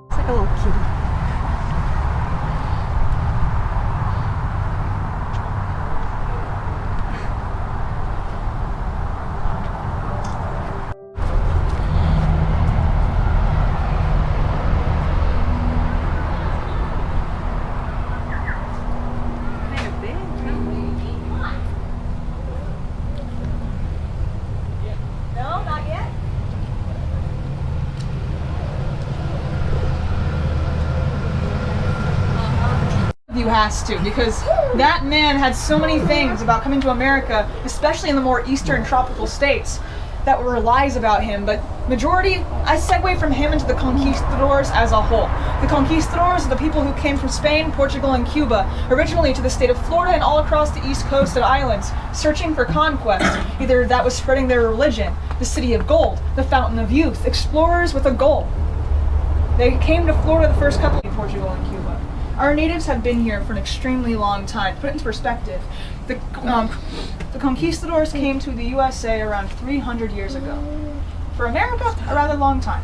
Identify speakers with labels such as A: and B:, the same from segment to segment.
A: It's like a little kitty. No, not yet. You has to, because that man had so many things about coming to America, especially in the more eastern tropical states, that were lies about him. But majority, I segue from him into the conquistadors as a whole. The conquistadors are the people who came from Spain, Portugal, and Cuba, originally to the state of Florida and all across the east coast and islands, searching for conquest. Either that was spreading their religion, the city of gold, the fountain of youth, explorers with a goal. They came to Florida the first couple of Portugal and Cuba. Our natives have been here for an extremely long time. To put it into perspective, the conquistadors came to the USA around 300 years ago. For America, a rather long time.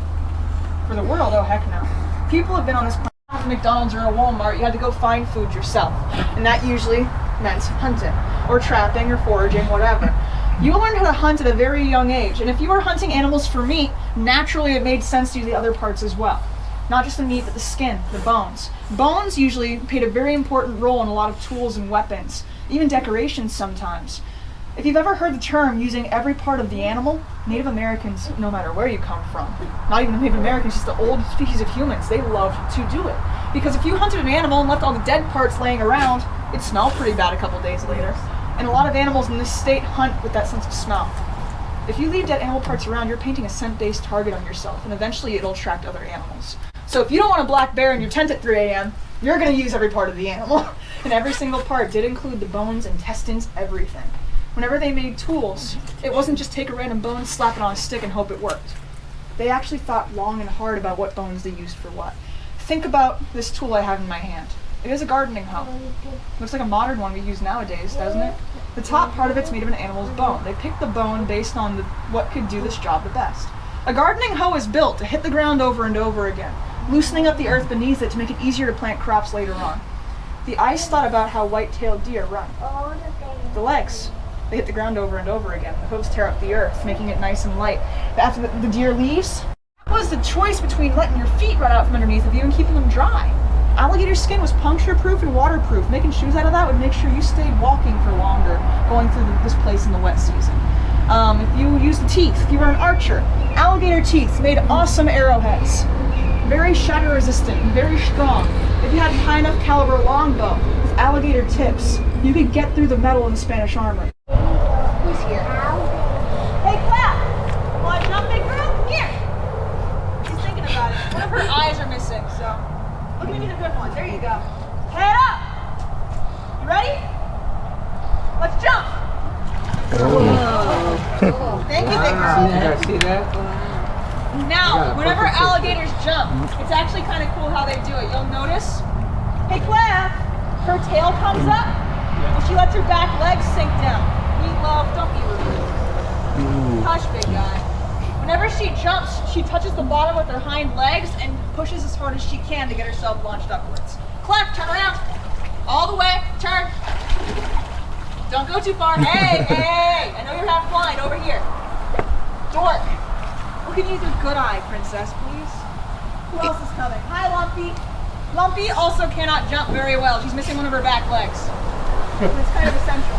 A: For the world, oh heck no. People have been on this planet. At McDonald's or a Walmart, you had to go find food yourself. And that usually meant hunting, or trapping, or foraging, whatever. You learned how to hunt at a very young age, and if you were hunting animals for meat, naturally it made sense to use the other parts as well. Not just the meat, but the skin, the bones. Bones usually played a very important role in a lot of tools and weapons, even decorations sometimes. If you've ever heard the term using every part of the animal, Native Americans, no matter where you come from, not even the Native Americans, just the old species of humans, they loved to do it. Because if you hunted an animal and left all the dead parts laying around, it'd smell pretty bad a couple days later. And a lot of animals in this state hunt with that sense of smell. If you leave dead animal parts around, you're painting a scent-based target on yourself, and eventually it'll attract other animals. So if you don't want a black bear in your tent at 3 a.m., you're going to use every part of the animal. And every single part did include the bones, intestines, everything. Whenever they made tools, it wasn't just take a random bone, slap it on a stick, and hope it worked. They actually thought long and hard about what bones they used for what. Think about this tool I have in my hand. It is a gardening hoe. Looks like a modern one we use nowadays, doesn't it? The top part of it's made of an animal's bone. They picked the bone based on what could do this job the best. A gardening hoe is built to hit the ground over and over again, loosening up the earth beneath it to make it easier to plant crops later on. The ice thought about how white-tailed deer run. The legs, they hit the ground over and over again. The hooves tear up the earth, making it nice and light. But after the deer leaves, that was the choice between letting your feet run out from underneath of you and keeping them dry. Alligator skin was puncture-proof and waterproof. Making shoes out of that would make sure you stayed walking for longer, going through this place in the wet season. If you used the teeth, if you were an archer, alligator teeth made awesome arrowheads. Very shatter resistant and very strong. If you had a high enough caliber longbow with alligator tips, you could get through the metal in the Spanish armor.
B: Who's here?
A: Hey
B: guys see that?
A: Now, whenever alligators jump, it's actually kind of cool how they do it. You'll notice, hey Claire, her tail comes up, and she lets her back legs sink down. Meatloaf, don't be rude. Hush, big guy. Whenever she jumps, she touches the bottom with her hind legs and pushes as hard as she can to get herself launched upwards. Claire, turn around. All the way, turn. Don't go too far. Hey, hey, I know you're half blind. Over here. Dork. Look at you with your good eye, princess, please. Who else is coming? Hi, Lumpy. Lumpy also cannot jump very well. She's missing one of her back legs. It's kind of essential.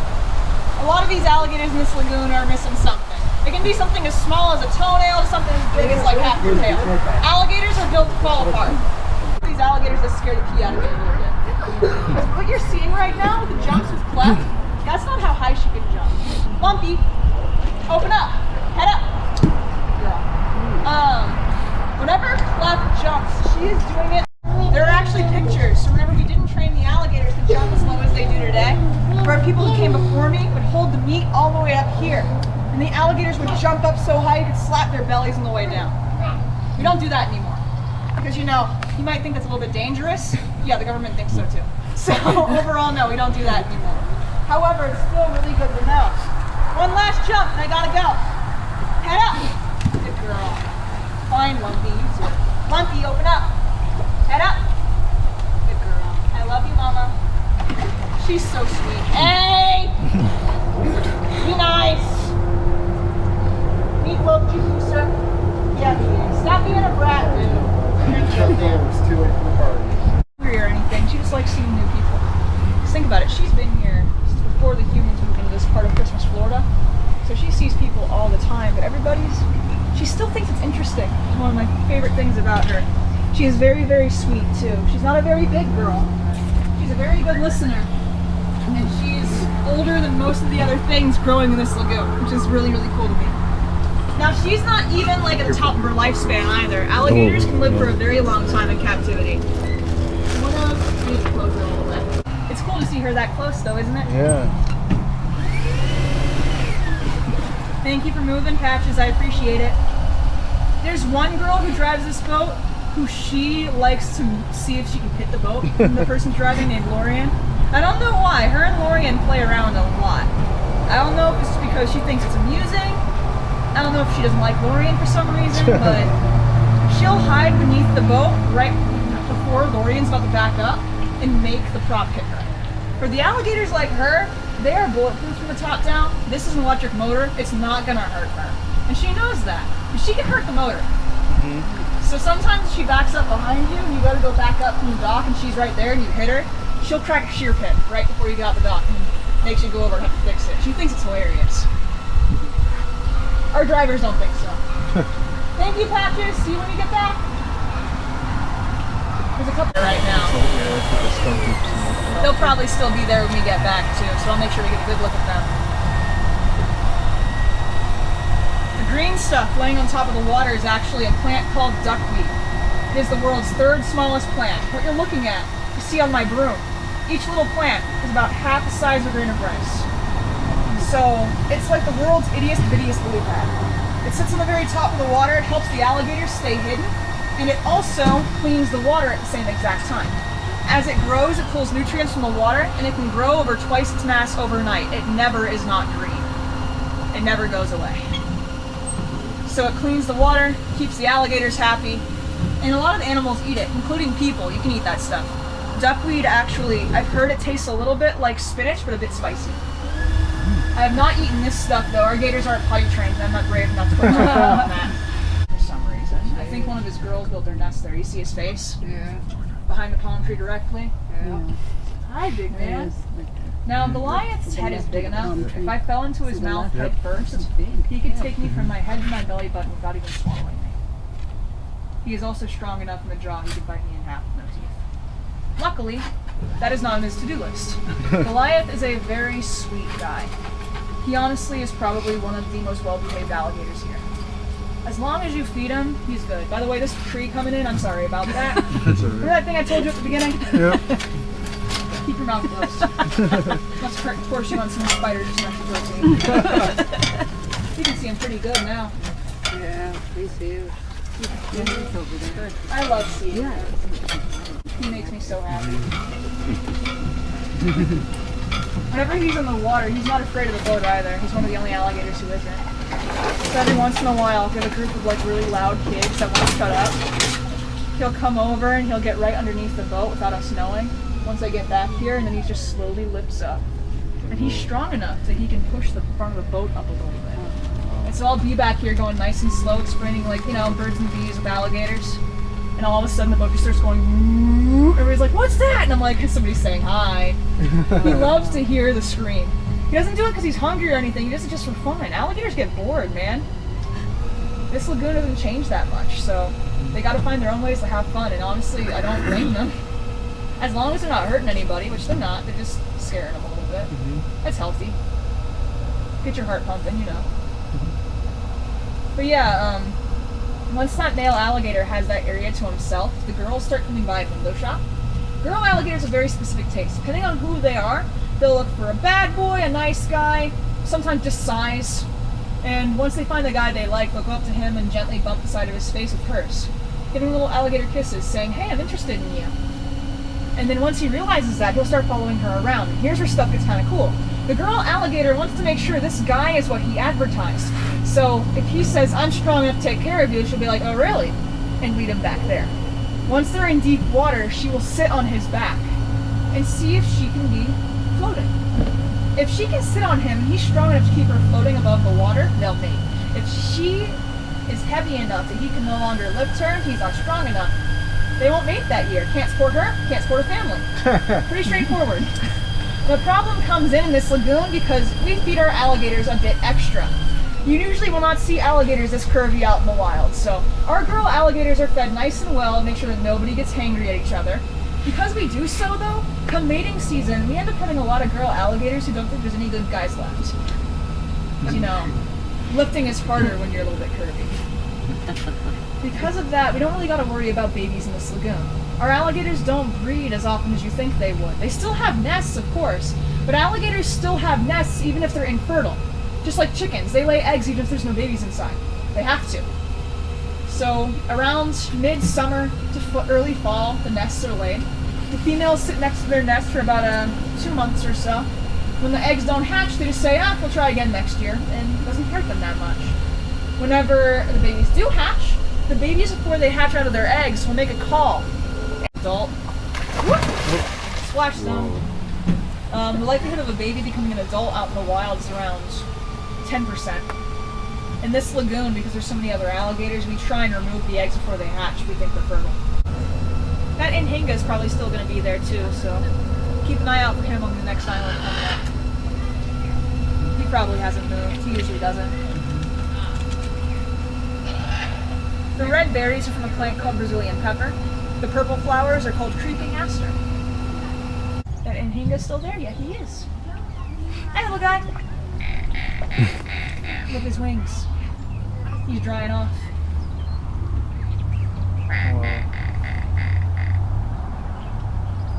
A: A lot of these alligators in this lagoon are missing something. It can be something as small as a toenail to something as big as like half their tail. Alligators are built to fall apart. These alligators that scare the pee out of me a little bit. Because what you're seeing right now with the jumps with Clef, that's not how high she can jump. Lumpy, open up, head up. Whenever Clef jumps, she is doing it. There are actually pictures. So remember, we didn't train the alligators to jump as low as they do today. Where people who came before me would hold the meat all the way up here. And the alligators would jump up so high you could slap their bellies on the way down. We don't do that anymore. Because you might think that's a little bit dangerous. Yeah, the government thinks so too. So overall, no, we don't do that anymore. However, it's still really good to know. One last jump and I gotta go. Head up. Good girl. Fine, Lumpy, you too. Lumpy, open up. Head up. Good girl. I love you, Mama. She's so sweet. Hey! Be nice. Meatloaf, Juicer. Yeah, stop being a brat, dude.
C: It's too late for the party.
A: Or anything. She just likes seeing new people. Just think about it. She's been here since before the humans moved into this part of Christmas, Florida. So she sees people all the time, but she still thinks it's interesting. It's one of my favorite things about her. She is very, very sweet too. She's not a very big girl. She's a very good listener. And she's older than most of the other things growing in this lagoon, which is really, really cool to me. Now she's not even like at the top of her lifespan either. Alligators can live for a very long time in captivity. Need to close it a little bit. It's cool to see her that close though, isn't it?
C: Yeah.
A: Thank you for moving, Patches. I appreciate it. There's one girl who drives this boat who she likes to see if she can hit the boat from the person driving, named Lorian. I don't know why. Her and Lorian play around a lot. I don't know if it's because she thinks it's amusing. I don't know if she doesn't like Lorian for some reason, but she'll hide beneath the boat right before Lorian's about to back up and make the prop hit her. For the alligators like her, they are bulletproof from the top down. This is an electric motor. It's not gonna hurt her. And she knows that. But she can hurt the motor. So sometimes if she backs up behind you and you gotta go back up from the dock and she's right there and you hit her, she'll crack a shear pin right before you get out the dock and makes you go over and have to fix it. She thinks it's hilarious. Our drivers don't think so. Thank you, Patches. See you when you get back. There's a couple right now. They'll probably still be there when we get back too, so I'll make sure we get a good look at them. The green stuff laying on top of the water is actually a plant called duckweed. It is the world's third smallest plant. What you're looking at, you see on my broom, each little plant is about half the size of a grain of rice. So it's like the world's ittiest bittiest lily pad. It sits on the very top of the water, it helps the alligators stay hidden, and it also cleans the water at the same exact time. As it grows, it pulls nutrients from the water, and it can grow over twice its mass overnight. It never is not green. It never goes away. So it cleans the water, keeps the alligators happy, and a lot of animals eat it, including people. You can eat that stuff. Duckweed actually, I've heard it tastes a little bit like spinach, but a bit spicy. I have not eaten this stuff though. Our gators aren't potty trained, and I'm not brave enough to put my on that. For some reason. I think one of his girls built their nest there. You see his face?
B: Yeah.
A: Behind the palm tree directly?
B: Yeah.
A: Hi, big man. Now, Goliath's head is big enough. If I fell into his mouth head first, he could take me from my head to my belly button without even swallowing me. He is also strong enough in the jaw he could bite me in half with no teeth. Luckily, that is not on his to-do list. Goliath is a very sweet guy. He honestly is probably one of the most well-behaved alligators here. As long as you feed him, he's good. By the way, this tree coming in, I'm sorry about that. Remember that thing I told you at the beginning?
C: Yeah.
A: Keep your mouth closed. Must force you on some spider just enough protein. You can see him pretty good now.
B: Yeah, me too. He's over there.
A: I love seeing
B: Yeah.
A: him. He makes me so happy. Whenever he's in the water, he's not afraid of the boat either. He's one of the only alligators who isn't. So every once in a while, if you have a group of like really loud kids that want to shut up, he'll come over and he'll get right underneath the boat without us knowing. Once I get back here, and then he just slowly lifts up. And he's strong enough that he can push the front of the boat up a little bit. And so I'll be back here going nice and slow, explaining like, you know, birds and bees with alligators. And all of a sudden the boat just starts going, "Woo." Everybody's like, "What's that?" And I'm like, somebody's saying hi. He loves to hear the scream. He doesn't do it because he's hungry or anything, he does it just for fun. Alligators get bored, man. This lagoon doesn't change that much, so they gotta find their own ways to have fun, and honestly, I don't blame them. As long as they're not hurting anybody, which they're not, they're just scaring them a little bit. That's healthy. Get your heart pumping, you know. But yeah, once that male alligator has that area to himself, the girls start coming by at window shop. Girl alligators have very specific tastes. Depending on who they are, they'll look for a bad boy, a nice guy, sometimes just size. And once they find the guy they like, they'll go up to him and gently bump the side of his face with hers, giving little alligator kisses, saying, "Hey, I'm interested in you." And then once he realizes that, he'll start following her around. And here's where stuff gets kind of cool. The girl alligator wants to make sure this guy is what he advertised. So if he says, "I'm strong enough to take care of you," she'll be like, "Oh, really?" and lead him back there. Once they're in deep water, she will sit on his back and see if she can be floating. If she can sit on him and he's strong enough to keep her floating above the water, they'll mate. If she is heavy enough that he can no longer lift her and he's not strong enough, they won't mate that year. Can't support her, can't support her family. Pretty straightforward. The problem comes in this lagoon because we feed our alligators a bit extra. You usually will not see alligators this curvy out in the wild, so our girl alligators are fed nice and well, make sure that nobody gets hangry at each other. Because we do so though, come mating season, we end up having a lot of girl alligators who don't think there's any good guys left. You know, lifting is harder when you're a little bit curvy. Because of that, we don't really gotta worry about babies in this lagoon. Our alligators don't breed as often as you think they would. They still have nests, of course, but alligators still have nests even if they're infertile. Just like chickens, they lay eggs even if there's no babies inside. They have to. So around mid-summer to early fall, the nests are laid. The females sit next to their nest for about 2 months or so. When the eggs don't hatch, they just say, we'll try again next year, and it doesn't hurt them that much. Whenever the babies do hatch, the babies, before they hatch out of their eggs, will make a call. Adult. Whoop. Splash zone. The likelihood of a baby becoming an adult out in the wild is around 10%. In this lagoon, because there's so many other alligators, we try and remove the eggs before they hatch if we think they're fertile. That Inhinga is probably still going to be there too, so keep an eye out for him on the next island coming up. He probably hasn't moved. He usually doesn't. The red berries are from a plant called Brazilian pepper. The purple flowers are called creeping aster. That Inhinga's still there? Yeah, he is. Hey, little guy! Look at his wings. He's drying off.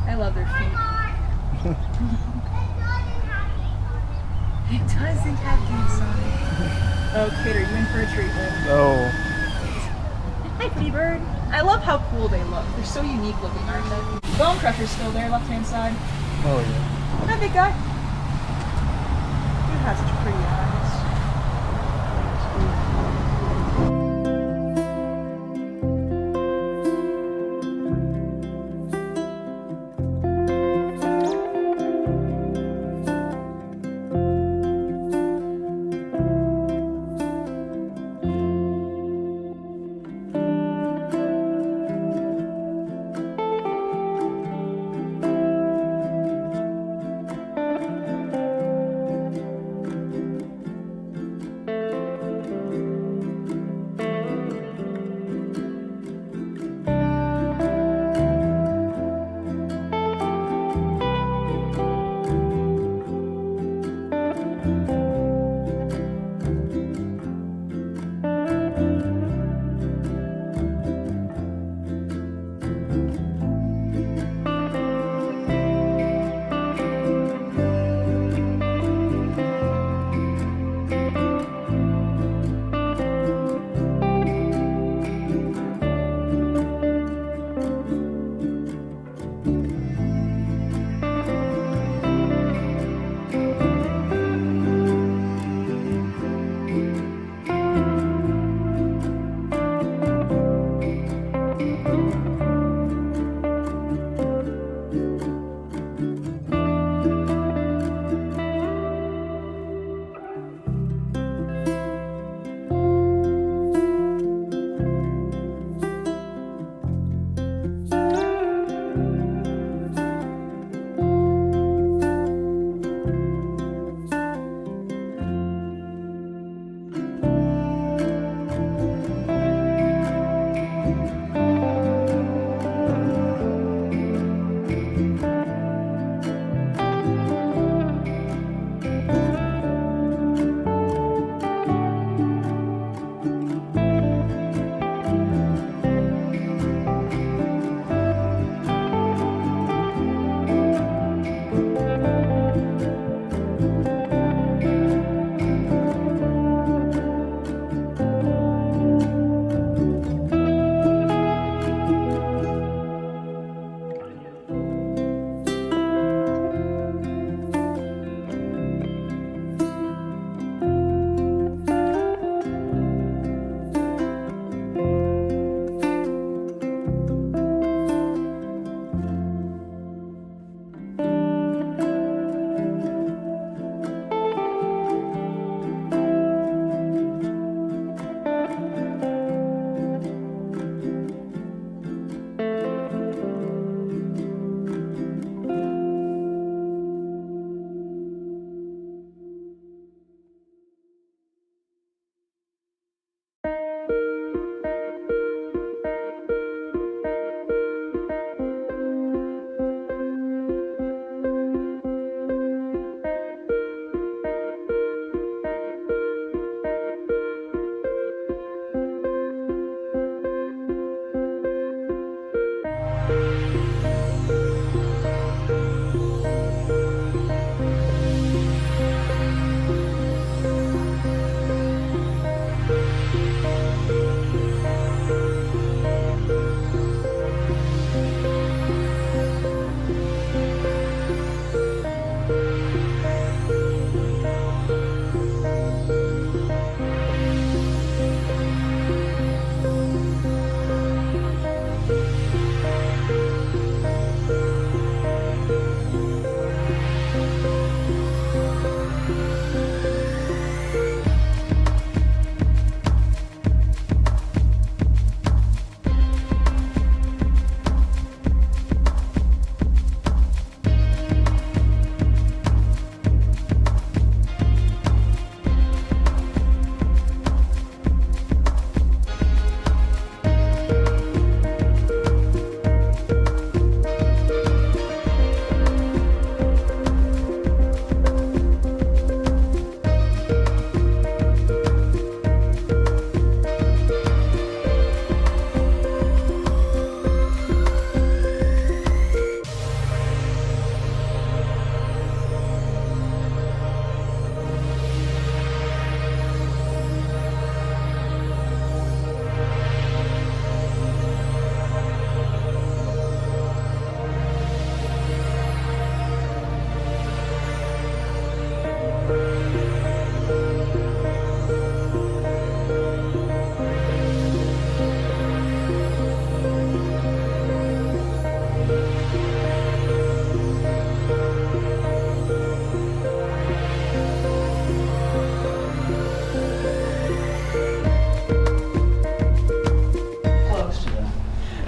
A: I love their feet. It doesn't have to inside. Oh, kid, are you in for a treat, babe?
C: Oh.
A: Hi, pretty bird. I love how cool they look. They're so unique looking, aren't they? Bone Crusher's still there, left-hand side.
C: Oh, yeah.
A: Hi, big guy. You have such pretty eyes.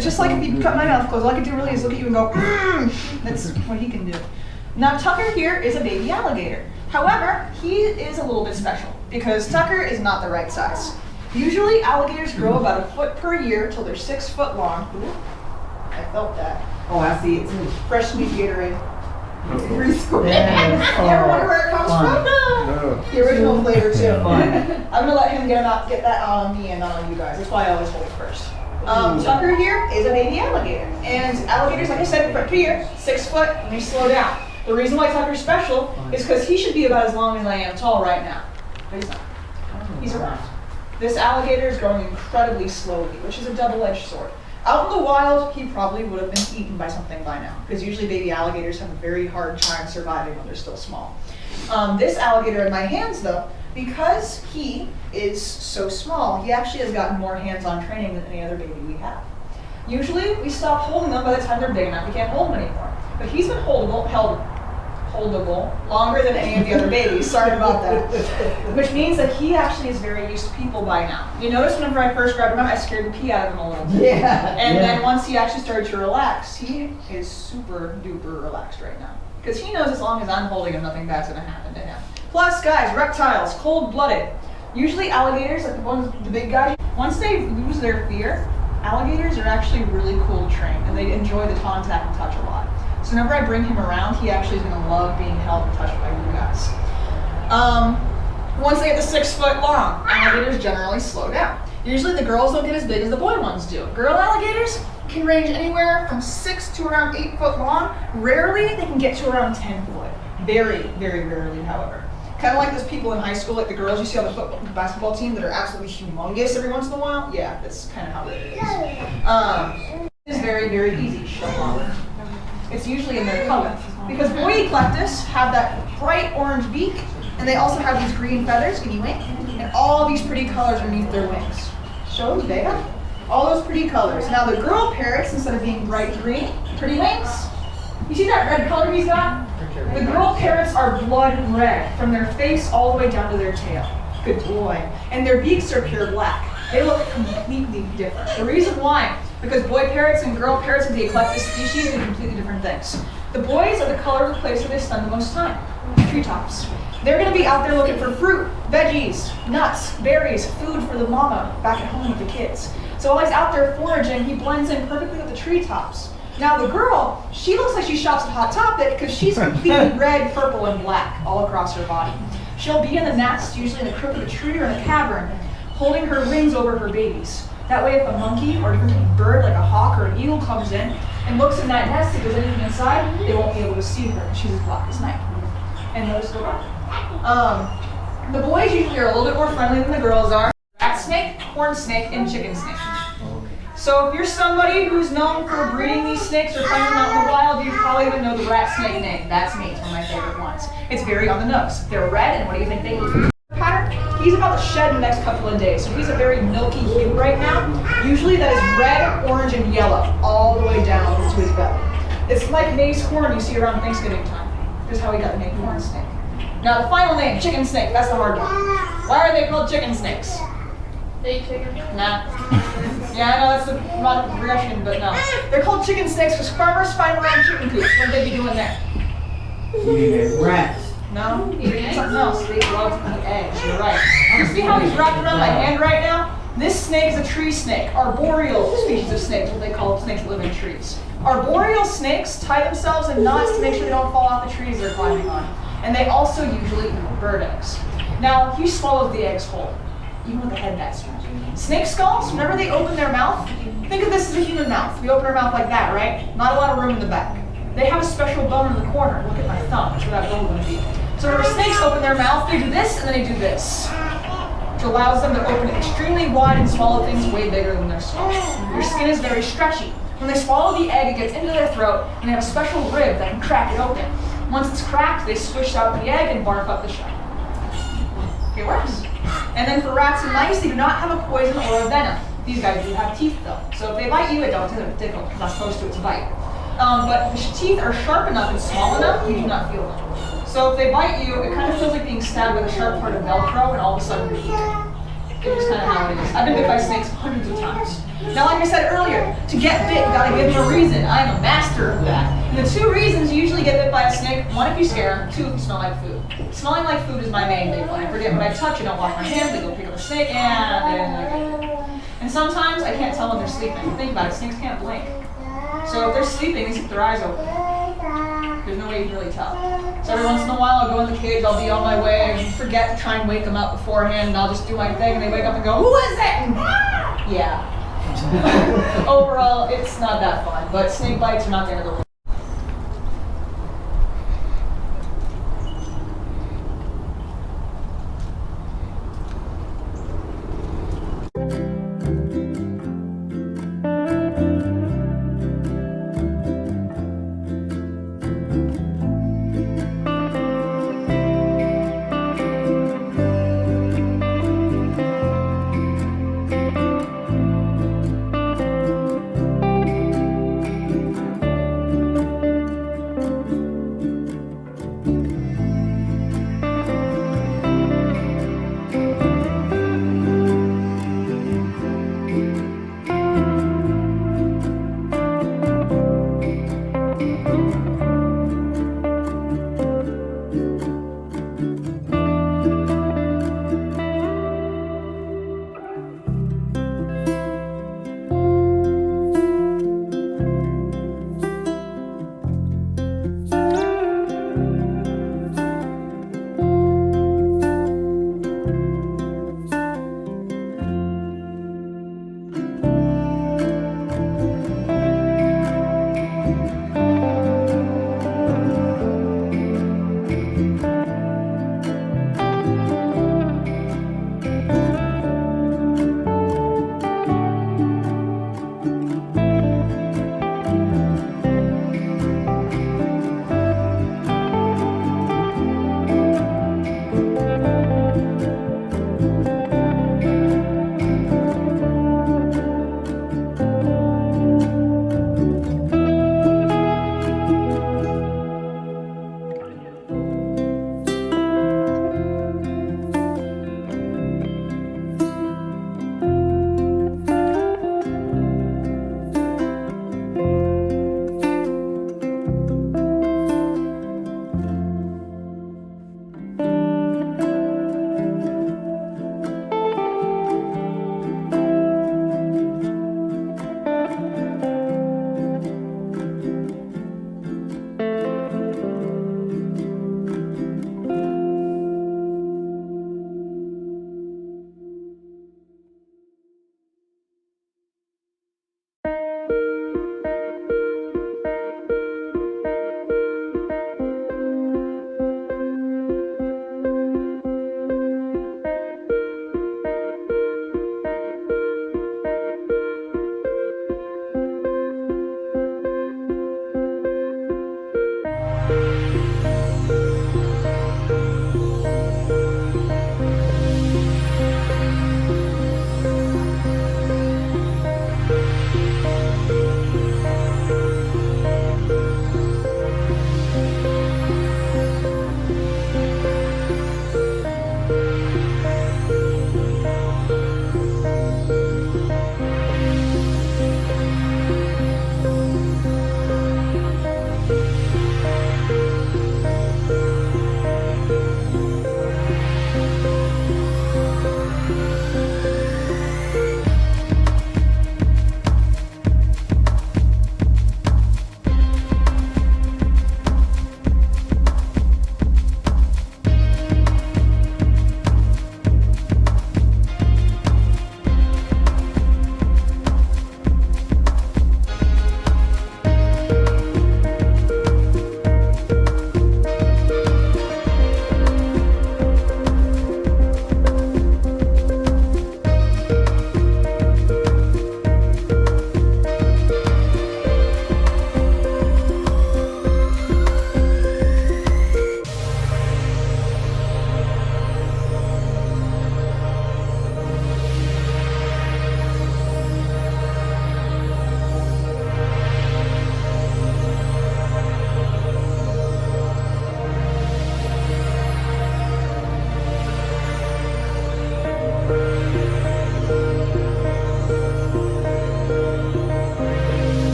A: It's just like if you cut my mouth closed, all I can do really is look at you and go, That's what he can do. Now Tucker here is a baby alligator. However, he is a little bit special because Tucker is not the right size. Usually alligators grow about 1 foot per year till they're 6 foot long. Ooh, I felt that.
B: Oh, I see it too.
A: Fresh sweet Gatorade.
B: Yeah.
A: You ever wonder where it comes from?
C: No.
A: The original flavor too.
B: Fun.
A: I'm gonna let him get that on me and not on you guys. That's why I always hold it first. Tucker here is a baby alligator. And alligators, like I said, per year, 6 foot, and they slow down. The reason why Tucker's special is because he should be about as long as I am tall right now. But he's not. He's around. This alligator is growing incredibly slowly, which is a double-edged sword. Out in the wild, he probably would have been eaten by something by now, because usually baby alligators have a very hard time surviving when they're still small. This alligator in my hands, though, because he is so small, he actually has gotten more hands-on training than any other baby we have. Usually, we stop holding them by the time they're big enough. We can't hold them anymore. But he's been holdable longer than any of the other babies. Sorry about that. Which means that he actually is very used to people by now. You notice whenever I first grabbed him, I scared the pee out of him a little bit.
B: Yeah.
A: And then once he actually started to relax, he is super duper relaxed right now. Because he knows as long as I'm holding him, nothing bad's gonna happen to him. Plus, guys, reptiles, cold-blooded. Usually alligators, like the big guys, once they lose their fear, alligators are actually really cool to train, and they enjoy the contact and touch a lot. So whenever I bring him around, he actually is going to love being held and touched by you guys. Once they get to 6 foot long, alligators generally slow down. Usually the girls don't get as big as the boy ones do. Girl alligators can range anywhere from 6 to around 8 foot long. Rarely they can get to around 10 foot. Very, very rarely, however. Kind of like those people in high school, like the girls you see on the basketball team that are absolutely humongous every once in a while. Yeah, that's kind of how it is. It's very, very easy to show off. It's usually in their color. Because boy eclectus have that bright orange beak, and they also have these green feathers, can you wink? And all these pretty colors underneath their wings. Show Vega. All those pretty colors. Now the girl parrots, instead of being bright green, pretty wings. You see that red color he's got? The girl parrots are blood red, from their face all the way down to their tail. Good boy. And their beaks are pure black. They look completely different. The reason why, because boy parrots and girl parrots of the eclectus species do completely different things. The boys are the color of the place where they spend the most time, treetops. They're going to be out there looking for fruit, veggies, nuts, berries, food for the mama back at home with the kids. So while he's out there foraging, he blends in perfectly with the treetops. Now the girl, she looks like she shops at Hot Topic because she's completely red, purple, and black all across her body. She'll be in the nest, usually in the crook of a tree or in a cavern, holding her wings over her babies. That way if a monkey or a different bird like a hawk or an eagle comes in and looks in that nest, if there's anything inside, they won't be able to see her. She's as black as night. And those go on. The boys usually are a little bit more friendly than the girls are. Rat snake, horn snake, and chicken snake. So if you're somebody who's known for breeding these snakes or finding them out in the wild, you probably even know the rat snake name. That's me. It's one of my favorite ones. It's very on the nose. They're red, and what do you think they eat? Pattern? He's about to shed in the next couple of days, so he's a very milky hue right now. Usually that is red, orange, and yellow all the way down to his belly. It's like maize corn you see around Thanksgiving time. This is how he got the name horn snake. Now the final name, chicken snake, that's the hard one. Why are they called chicken snakes?
D: They eat chicken?
A: Nah. Yeah, I know that's the wrong progression, but no. They're called chicken snakes because farmers find them around chicken coops. What would they be doing there?
B: Eating rats.
A: No? Eating something else. They love to eat eggs. You're right. You see how he's wrapped around my hand right now? This snake is a tree snake. Arboreal species of snakes, what they call snakes that live in trees. Arboreal snakes tie themselves in knots to make sure they don't fall off the trees they're climbing on. And they also usually eat bird eggs. Now, he swallows the eggs whole, even with the head that small. Snake skulls, whenever they open their mouth, think of this as a human mouth. We open our mouth like that, right? Not a lot of room in the back. They have a special bone in the corner. Look at my thumb, that's where that bone would be. So whenever snakes open their mouth, they do this and then they do this, which allows them to open it extremely wide and swallow things way bigger than their skull. Their skin is very stretchy. When they swallow the egg, it gets into their throat, and they have a special rib that can crack it open. Once it's cracked, they squish out the egg and barf up the shell. It works. And then for rats and mice, they do not have a poison or a venom. These guys do have teeth though. So if they bite you, it don't tickle. It's not supposed to, it's a bite. But the teeth are sharp enough and small enough, you do not feel them. So if they bite you, it kind of feels like being stabbed with a sharp part of Velcro, and all of a sudden you're eaten. It's just kind of how it is. I've been bit by snakes hundreds of times. Now, like I said earlier, to get bit, you gotta give them a reason. I'm a master of that. And the two reasons you usually get bit by a snake: one, if you scare them; two, if you smell like food. Smelling like food is my main big one. I forget what I touch. I don't wash my hands. I go pick up a snake, and sometimes I can't tell when they're sleeping. Think about it. Snakes can't blink. So if they're sleeping, they keep their eyes open. There's no way you can really tell. So every once in a while, I'll go in the cage, I'll be on my way, and forget to try and wake them up beforehand, and I'll just do my thing, and they wake up and go, "Who is it?" And, yeah. Overall, it's not that fun, but snake bites are not the end of the world.